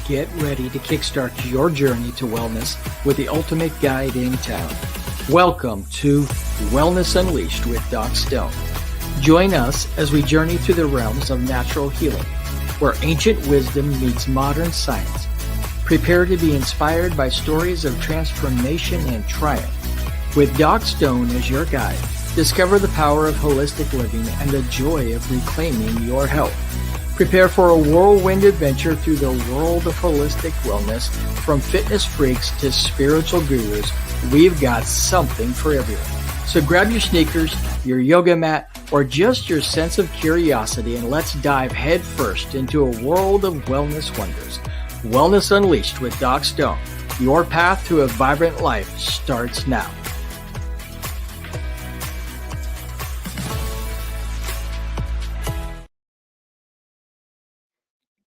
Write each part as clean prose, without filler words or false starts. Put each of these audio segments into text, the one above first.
Get ready to kickstart your journey to wellness with the ultimate guide in town. Welcome to Wellness Unleashed with Doc Stone. Join us as we journey through the realms of natural healing, where ancient wisdom meets modern science. Prepare to be inspired by stories of transformation and triumph. With Doc Stone as your guide, discover the power of holistic living and the joy of reclaiming your health. Prepare for a whirlwind adventure through the world of holistic wellness. From fitness freaks to spiritual gurus, we've got something for everyone. So grab your sneakers, your yoga mat, or just your sense of curiosity, and let's dive headfirst into a world of wellness wonders. Wellness Unleashed with Doc Stone. Your path to a vibrant life starts now.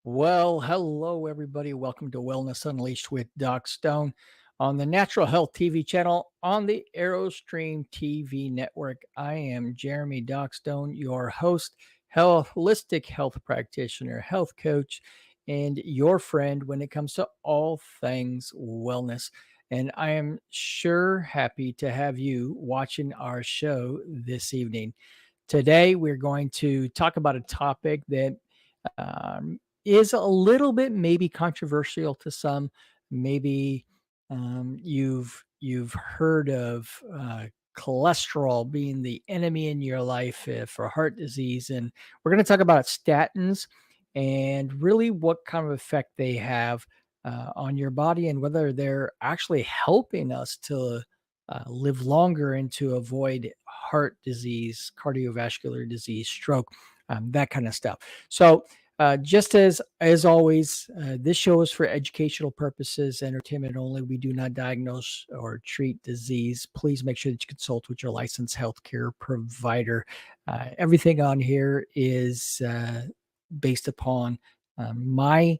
Well, hello, everybody. Welcome to Wellness Unleashed with Doc Stone on the Natural Health TV channel on the Aerostream TV network. I am Jeremy Doc Stone, your host, holistic health practitioner, health coach, and your friend when it comes to all things wellness. And I am sure happy to have you watching our show this evening. Today, we're going to talk about a topic that is a little bit maybe controversial to some. Maybe you've heard of cholesterol being the enemy in your life for heart disease, and we're going to talk about statins and really what kind of effect they have on your body and whether they're actually helping us to live longer and to avoid heart disease, cardiovascular disease, stroke, that kind of stuff. So just as always, this show is for educational purposes, entertainment only. We do not diagnose or treat disease. Please make sure that you consult with your licensed healthcare provider. Everything on here is based upon my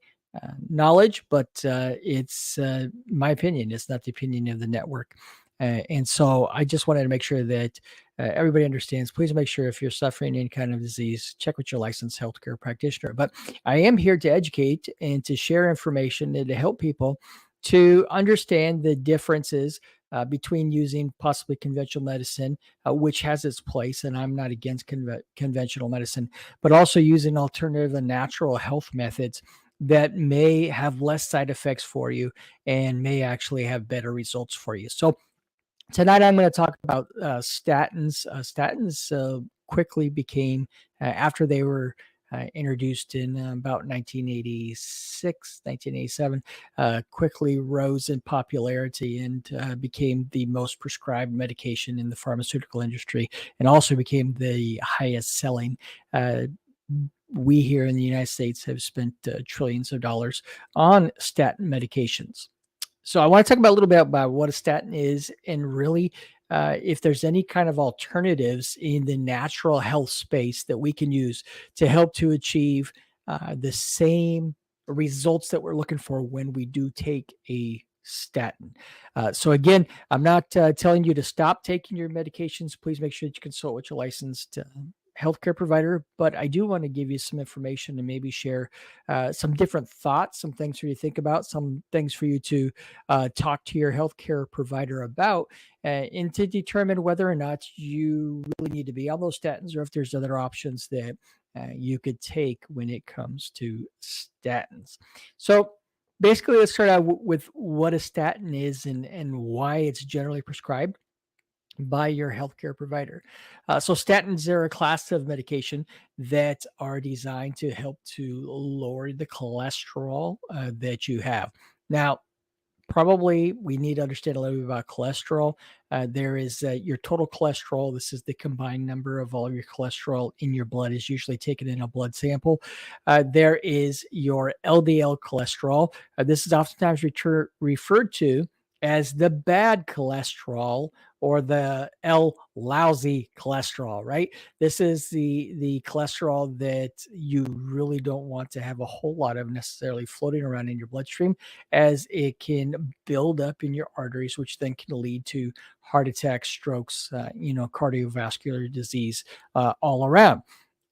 knowledge, but it's my opinion. It's not the opinion of the network. And so I just wanted to make sure that everybody understands. Please make sure if you're suffering any kind of disease, check with your licensed healthcare practitioner. But I am here to educate and to share information and to help people to understand the differences between using possibly conventional medicine, which has its place, and I'm not against conventional medicine, but also using alternative and natural health methods that may have less side effects for you and may actually have better results for you. So tonight, I'm going to talk about statins. Statins quickly became, after they were introduced in about 1986, 1987, quickly rose in popularity and became the most prescribed medication in the pharmaceutical industry, and also became the highest selling. We here in the United States have spent trillions of dollars on statin medications. So I want to talk about a little bit about what a statin is and really if there's any kind of alternatives in the natural health space that we can use to help to achieve the same results that we're looking for when we do take a statin. So again, I'm not telling you to stop taking your medications. Please make sure that you consult with your licensed healthcare provider, but I do want to give you some information and maybe share some different thoughts, some things for you to think about, some things for you to talk to your healthcare provider about, and to determine whether or not you really need to be on those statins or if there's other options that you could take when it comes to statins. So basically, let's start out with what a statin is and why it's generally prescribed by your healthcare provider. So statins are a class of medication that are designed to help to lower the cholesterol that you have. Now, probably we need to understand a little bit about cholesterol. There is your total cholesterol. This is the combined number of all your cholesterol in your blood is usually taken in a blood sample. There is your LDL cholesterol. This is oftentimes referred to as the bad cholesterol or the lousy cholesterol, right? This is the cholesterol that you really don't want to have a whole lot of necessarily floating around in your bloodstream, as it can build up in your arteries, which then can lead to heart attacks, strokes, cardiovascular disease all around.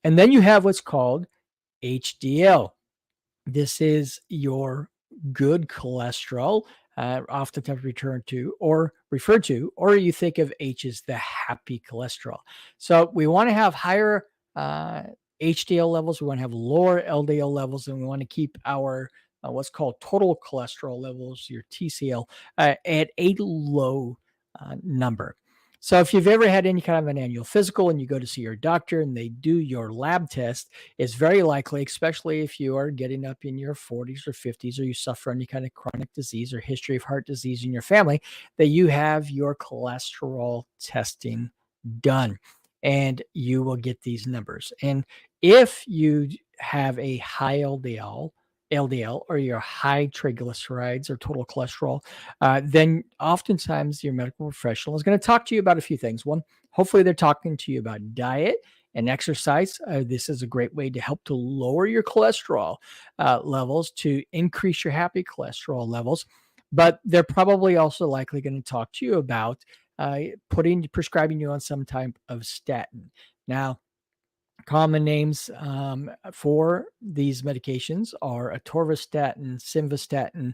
And then you have what's called HDL. This is your good cholesterol, oftentimes referred to, or you think of H as the happy cholesterol. So we want to have higher uh, HDL levels, we want to have lower LDL levels, and we want to keep our what's called total cholesterol levels, your TCL, at a low number. So if you've ever had any kind of an annual physical and you go to see your doctor and they do your lab test, it's very likely, especially if you are getting up in your 40s or 50s, or you suffer any kind of chronic disease or history of heart disease in your family, that you have your cholesterol testing done and you will get these numbers. And if you have a high LDL, or your high triglycerides or total cholesterol, then oftentimes your medical professional is going to talk to you about a few things. One, hopefully they're talking to you about diet and exercise. This is a great way to help to lower your cholesterol levels, to increase your happy cholesterol levels. But they're probably also likely going to talk to you about prescribing you on some type of statin. Now, common names for these medications are atorvastatin, simvastatin.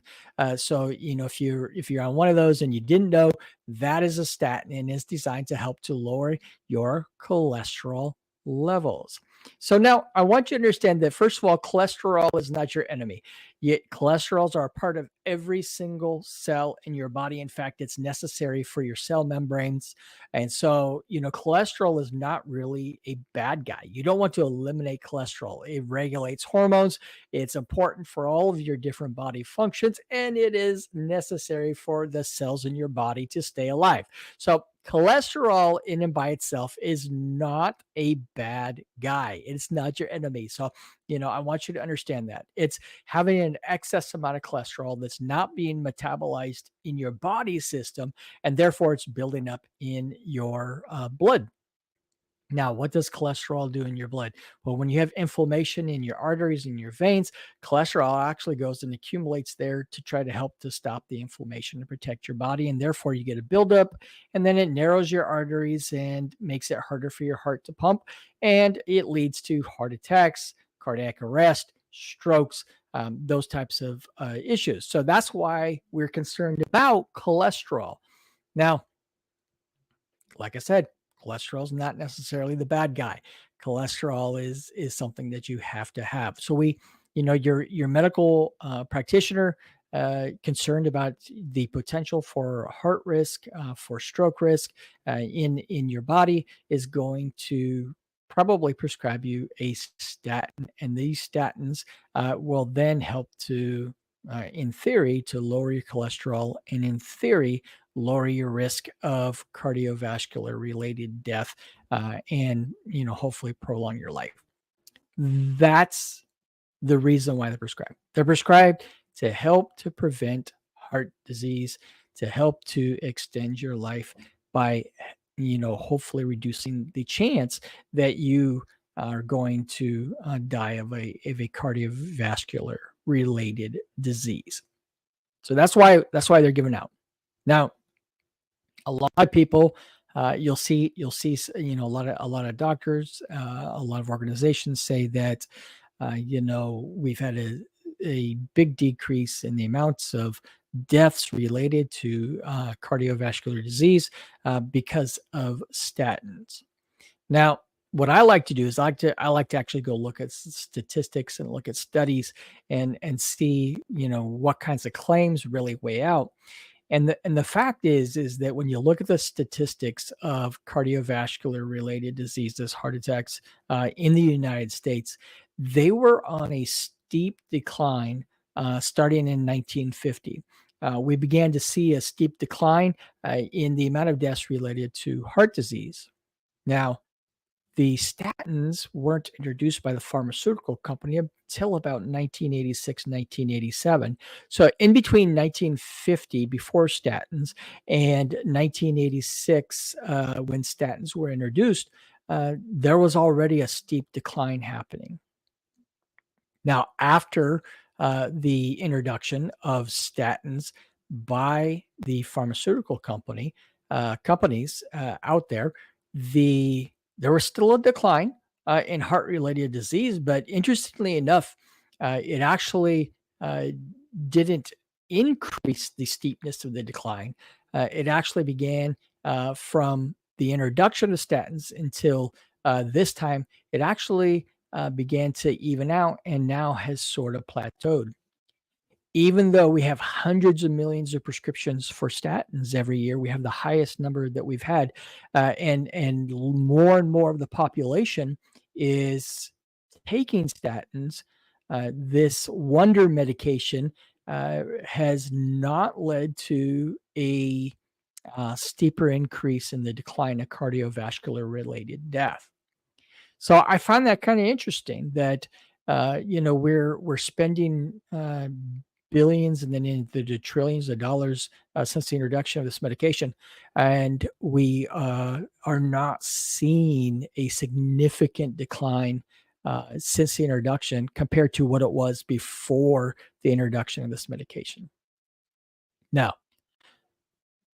So if you're on one of those and you didn't know, that is a statin and is designed to help to lower your cholesterol levels. So now I want you to understand that, first of all, cholesterol is not your enemy. Yet cholesterols are a part of every single cell in your body. In fact, it's necessary for your cell membranes. And so, cholesterol is not really a bad guy. You don't want to eliminate cholesterol. It regulates hormones. It's important for all of your different body functions, and it is necessary for the cells in your body to stay alive. So, cholesterol in and by itself is not a bad guy. It's not your enemy. So, I want you to understand that. It's having an excess amount of cholesterol that's not being metabolized in your body system, and therefore it's building up in your blood. Now, what does cholesterol do in your blood? Well, when you have inflammation in your arteries and your veins, cholesterol actually goes and accumulates there to try to help to stop the inflammation and protect your body. And therefore, you get a buildup, and then it narrows your arteries and makes it harder for your heart to pump. And it leads to heart attacks, cardiac arrest, strokes, those types of issues. So that's why we're concerned about cholesterol. Now, like I said, cholesterol is not necessarily the bad guy. Cholesterol is something that you have to have. So your medical practitioner concerned about the potential for heart risk, for stroke risk in your body, is going to probably prescribe you a statin, and these statins will then help to, in theory, to lower your cholesterol, and in theory, lower your risk of cardiovascular related death, and hopefully prolong your life. That's the reason why they're prescribed. They're prescribed to help to prevent heart disease, to help to extend your life by hopefully reducing the chance that you are going to die of a cardiovascular related disease. So that's why they're given out. Now, a lot of people, you'll see a lot of doctors, a lot of organizations say that we've had a big decrease in the amounts of deaths related to cardiovascular disease because of statins. Now, what I like to do is I like to actually go look at statistics and look at studies and see what kinds of claims really weigh out. And the fact is that when you look at the statistics of cardiovascular related diseases, heart attacks in the United States, they were on a steep decline starting in 1950. We began to see a steep decline in the amount of deaths related to heart disease. Now, the statins weren't introduced by the pharmaceutical company until about 1986, 1987. So in between 1950, before statins, and 1986, when statins were introduced, there was already a steep decline happening. Now, after the introduction of statins by the pharmaceutical companies out there, there was still a decline in heart-related disease, but interestingly enough, it actually didn't increase the steepness of the decline. It actually began from the introduction of statins until this time. It actually began to even out and now has sort of plateaued. Even though we have hundreds of millions of prescriptions for statins every year, we have the highest number that we've had, and more of the population is taking statins. This wonder medication has not led to a steeper increase in the decline of cardiovascular related death. So I find that kind of interesting that we're spending billions and then into the trillions of dollars since the introduction of this medication, and we are not seeing a significant decline since the introduction compared to what it was before the introduction of this medication. Now,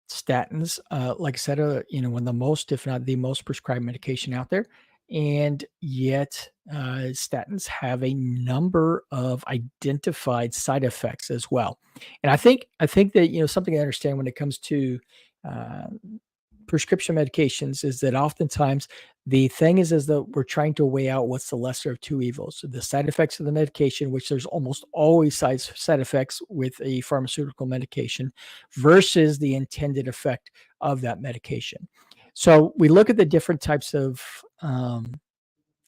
statins, like I said, one of the most, if not the most prescribed medication out there. And yet, statins have a number of identified side effects as well. And I think that, something I understand when it comes to uh, prescription medications is that oftentimes the thing is that we're trying to weigh out what's the lesser of two evils. So the side effects of the medication, which there's almost always side effects with a pharmaceutical medication, versus the intended effect of that medication. So we look at the different types of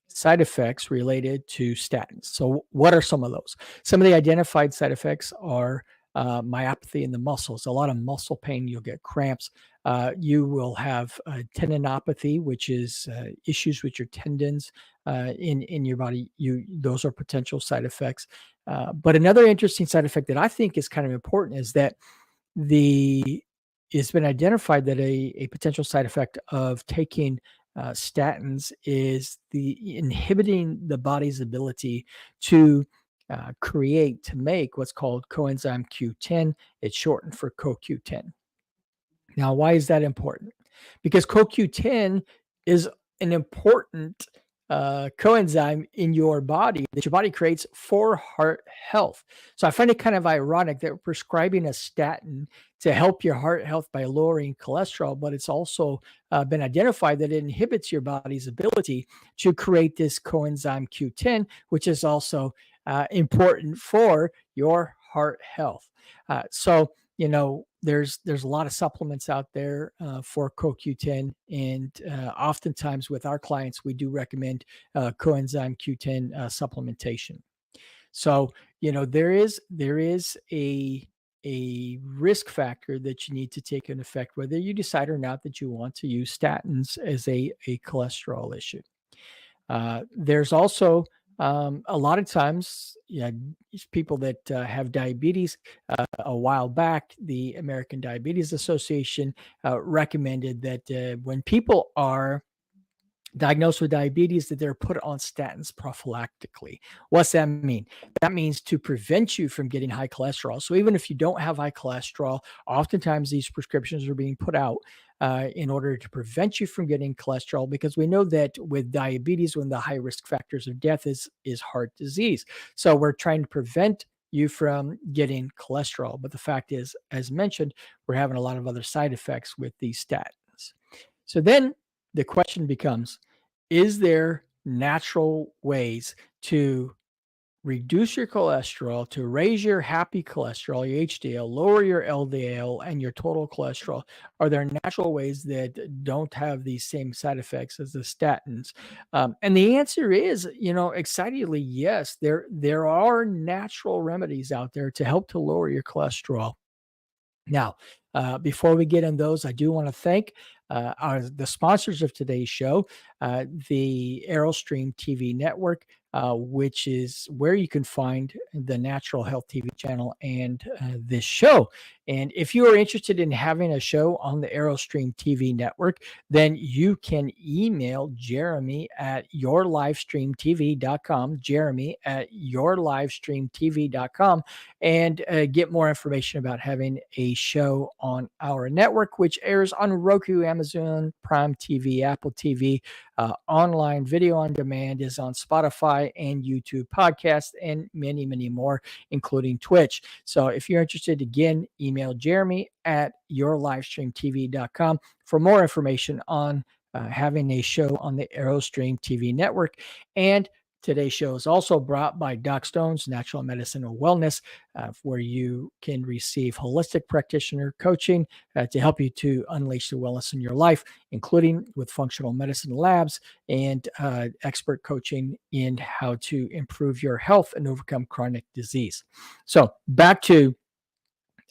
side effects related to statins. So, what are some of those? Some of the identified side effects are myopathy in the muscles, a lot of muscle pain. You'll get cramps. You will have tendinopathy, which is issues with your tendons in your body. Those are potential side effects. But another interesting side effect that I think is kind of important is that the it's been identified that a potential side effect of taking statins is the inhibiting the body's ability to make what's called coenzyme Q10. It's shortened for CoQ10. Now, why is that important? Because CoQ10 is an important coenzyme in your body that your body creates for heart health. So I find it kind of ironic that we're prescribing a statin to help your heart health by lowering cholesterol, but it's also been identified that it inhibits your body's ability to create this coenzyme Q10, which is also important for your heart health. So there's a lot of supplements out there for CoQ10, and oftentimes with our clients, we do recommend coenzyme Q10 supplementation. So there is a risk factor that you need to take into effect, whether you decide or not that you want to use statins as a cholesterol issue. There's also a lot of times, people that have diabetes. A while back, the American Diabetes Association recommended that when people are diagnosed with diabetes, that they're put on statins prophylactically. What's that mean? That means to prevent you from getting high cholesterol. So even if you don't have high cholesterol, oftentimes these prescriptions are being put out in order to prevent you from getting cholesterol, because we know that with diabetes, one of the high risk factors of death is heart disease. So we're trying to prevent you from getting cholesterol. But the fact is, as mentioned, we're having a lot of other side effects with these statins. So then the question becomes, is there natural ways to reduce your cholesterol, to raise your happy cholesterol, your HDL, lower your LDL, and your total cholesterol? Are there natural ways that don't have these same side effects as the statins? And the answer is, excitedly, yes. There are natural remedies out there to help to lower your cholesterol. Now, before we get in those, I do want to thank the sponsors of today's show, the Aerostream TV network, which is where you can find the Natural Health TV channel and this show. And if you are interested in having a show on the Aerostream TV network, then you can email Jeremy at yourlivestreamtv.com, Jeremy at yourlivestreamtv.com, and get more information about having a show on our network, which airs on Roku, Amazon Prime TV, Apple TV, online video on demand, is on Spotify and YouTube podcasts, and many, many more, including Twitch. So if you're interested, again, email Jeremy at yourlivestreamtv.com for more information on having a show on the AeroStream TV network. And today's show is also brought by Doc Stone's Natural Medicine and Wellness, where you can receive holistic practitioner coaching to help you to unleash the wellness in your life, including with functional medicine labs and expert coaching in how to improve your health and overcome chronic disease. So back to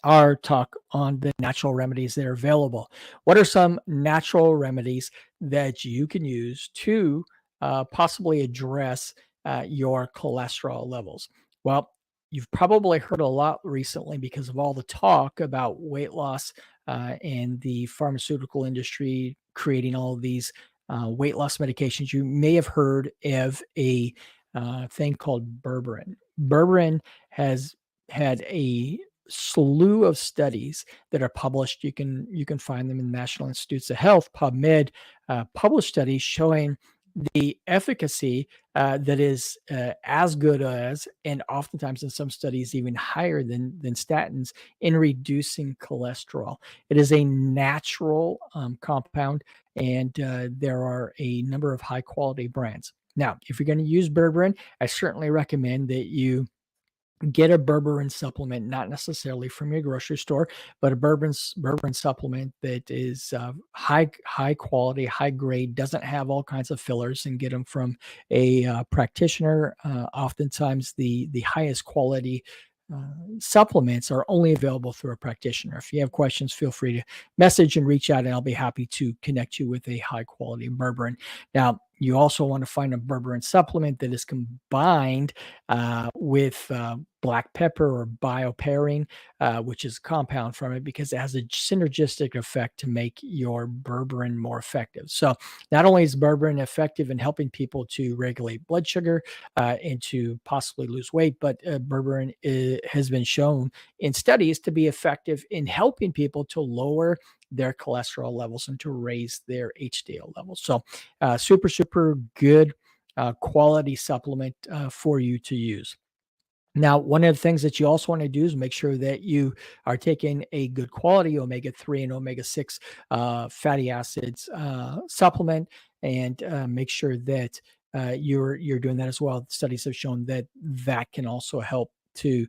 our talk on the natural remedies that are available. What are some natural remedies that you can use to possibly address your cholesterol levels? Well, you've probably heard a lot recently because of all the talk about weight loss and the pharmaceutical industry creating all of these weight loss medications. You may have heard of a thing called berberine. Berberine has had a slew of studies that are published. You can find them in the National Institutes of Health, PubMed, published studies showing the efficacy that is as good as, and oftentimes in some studies even higher than statins in reducing cholesterol. It is a natural compound, and there are a number of high quality brands. Now, if you're going to use berberine, I certainly recommend that you get a berberine supplement, not necessarily from your grocery store, but a berberine supplement that is high quality, high grade, doesn't have all kinds of fillers, and get them from a practitioner. Oftentimes, the highest quality supplements are only available through a practitioner. If you have questions, feel free to message and reach out, and I'll be happy to connect you with a high quality berberine. Now, you also want to find a berberine supplement that is combined with black pepper or bioperine, which is a compound from it, because it has a synergistic effect to make your berberine more effective. So not only is berberine effective in helping people to regulate blood sugar and to possibly lose weight, but berberine has been shown in studies to be effective in helping people to lower their cholesterol levels and to raise their HDL levels. So super good quality supplement for you to use. Now, one of the things that you also want to do is make sure that you are taking a good quality omega-3 and omega-6 fatty acids supplement, and make sure that you're doing that as well. Studies have shown that that can also help to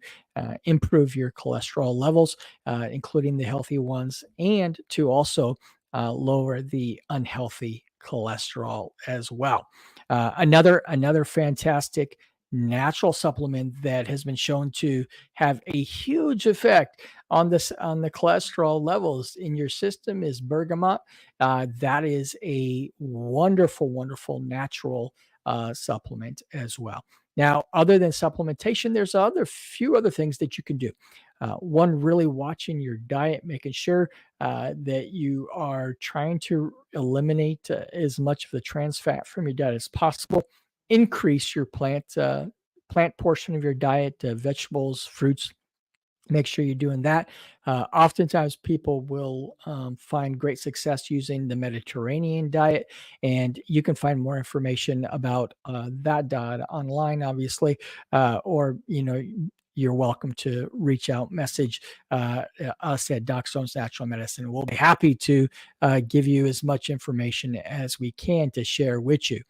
improve your cholesterol levels, including the healthy ones, and to also lower the unhealthy cholesterol as well. Another fantastic natural supplement that has been shown to have a huge effect on the cholesterol levels in your system is bergamot. That is a wonderful natural supplement as well. Now, other than supplementation, there's few other things that you can do. One, really watching your diet, making sure that you are trying to eliminate as much of the trans fat from your diet as possible. Increase your plant portion of your diet, vegetables, fruits. Make sure you're doing that. Oftentimes, people will find great success using the Mediterranean diet, and you can find more information about that diet online, obviously, or you're welcome to reach out, message us at Doc Stone's Natural Medicine. We'll be happy to give you as much information as we can to share with you.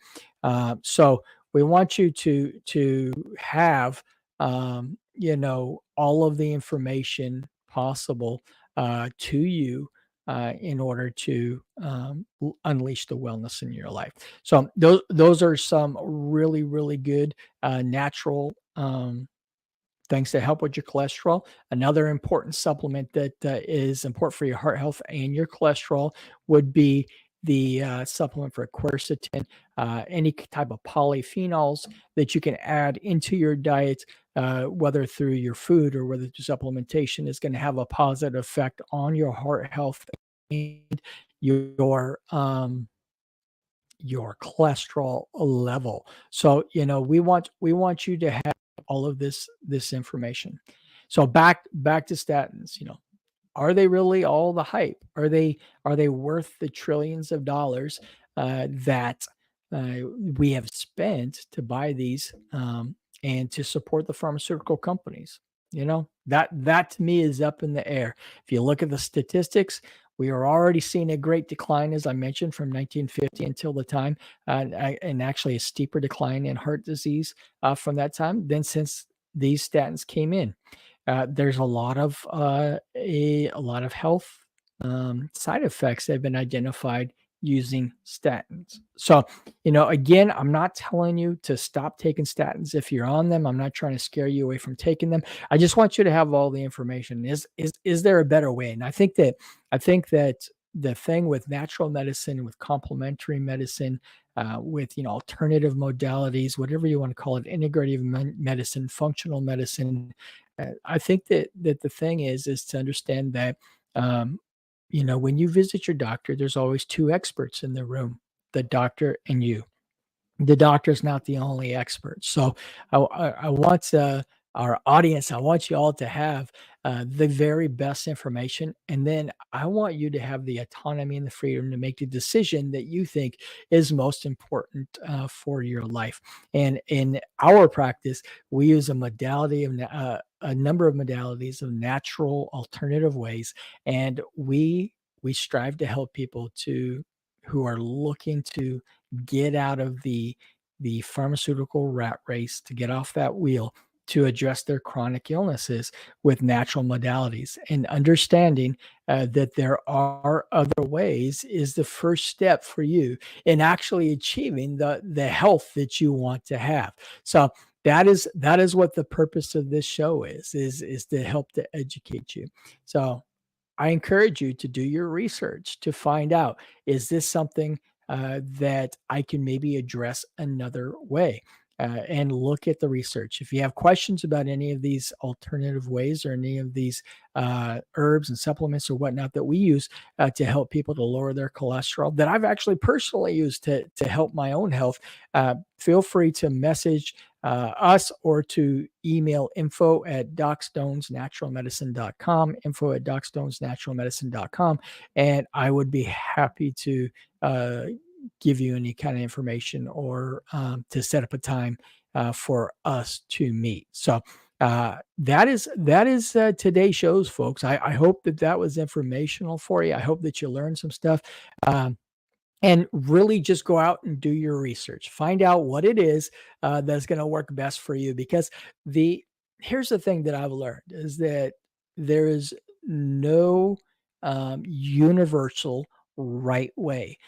So we want you to have all of the information possible to you in order to unleash the wellness in your life. So those are some really good natural things to help with your cholesterol. Another important supplement that is important for your heart health and your cholesterol would be the supplement for quercetin, any type of polyphenols that you can add into your diet, whether through your food or whether through supplementation, is going to have a positive effect on your heart health and your cholesterol level. So we want you to have all of this information. So back to statins. Are they really all the hype? Are they worth the trillions of dollars that we have spent to buy these and to support the pharmaceutical companies. That to me is up in the air. If you look at the statistics, we are already seeing a great decline, as I mentioned, from 1950 until the time, and actually a steeper decline in heart disease from that time than since these statins came in. There's a lot of health side effects that have been identified using statins. So, again, I'm not telling you to stop taking statins if you're on them. I'm not trying to scare you away from taking them. I just want you to have all the information. Is there a better way? And I think that the thing with natural medicine, with complementary medicine, with alternative modalities, whatever you want to call it, integrative medicine, functional medicine. I think that the thing is to understand that when you visit your doctor, there's always two experts in the room, the doctor and you. The doctor's not the only expert. So I want our audience, I want you all to have the very best information. And then I want you to have the autonomy and the freedom to make the decision that you think is most important for your life. And in our practice, we use a number of modalities of natural alternative ways. And we strive to help people who are looking to get out of the pharmaceutical rat race, to get off that wheel, to address their chronic illnesses with natural modalities. And understanding that there are other ways is the first step for you in actually achieving the health that you want to have. So that is what the purpose of this show is to help to educate you. So I encourage you to do your research to find out, is this something that I can maybe address another way? And look at the research. If you have questions about any of these alternative ways or any of these herbs and supplements or whatnot that we use to help people to lower their cholesterol, that I've actually personally used to help my own health, feel free to message us or to email info@docstonesnaturalmedicine.com, info@docstonesnaturalmedicine.com, and I would be happy to give you any kind of information or to set up a time for us to meet. So that is today's shows, folks. I hope that was informational for you. I hope that you learned some stuff. And really just go out and do your research. Find out what it is that's going to work best for you. Because here's the thing that I've learned is that there is no universal right way.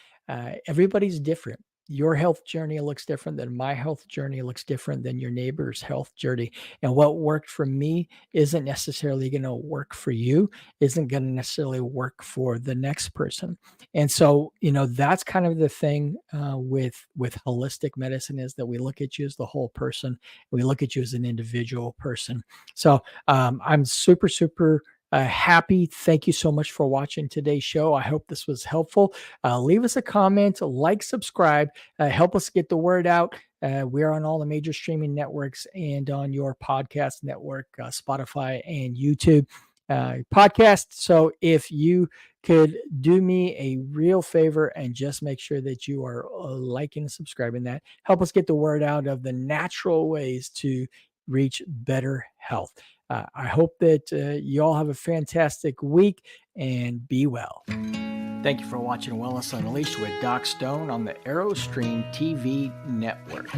Everybody's different. Your health journey looks different than my health journey, looks different than your neighbor's health journey. And what worked for me isn't necessarily going to work for you, isn't going to necessarily work for the next person. And so, that's kind of the thing with holistic medicine, is that we look at you as the whole person. We look at you as an individual person. So I'm super, super happy. Thank you so much for watching today's show. I hope this was helpful. Leave us a comment, like, subscribe, help us get the word out. We're on all the major streaming networks and on your podcast network, Spotify and YouTube podcast. So if you could do me a real favor and just make sure that you are liking and subscribing, that help us get the word out of the natural ways to reach better health. I hope that you all have a fantastic week and be well. Thank you for watching Wellness Unleashed with Doc Stone on the AeroStream TV network.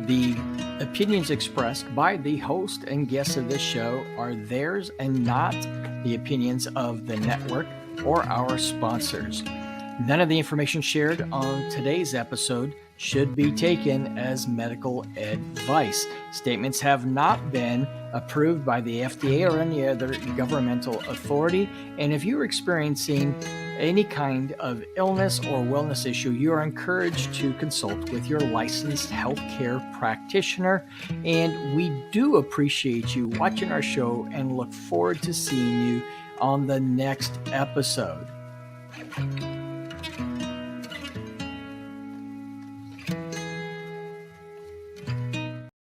The opinions expressed by the host and guests of this show are theirs and not the opinions of the network or our sponsors. None of the information shared on today's episode should be taken as medical advice. Statements have not been approved by the FDA or any other governmental authority. And if you're experiencing any kind of illness or wellness issue, you are encouraged to consult with your licensed healthcare practitioner. And we do appreciate you watching our show and look forward to seeing you on the next episode.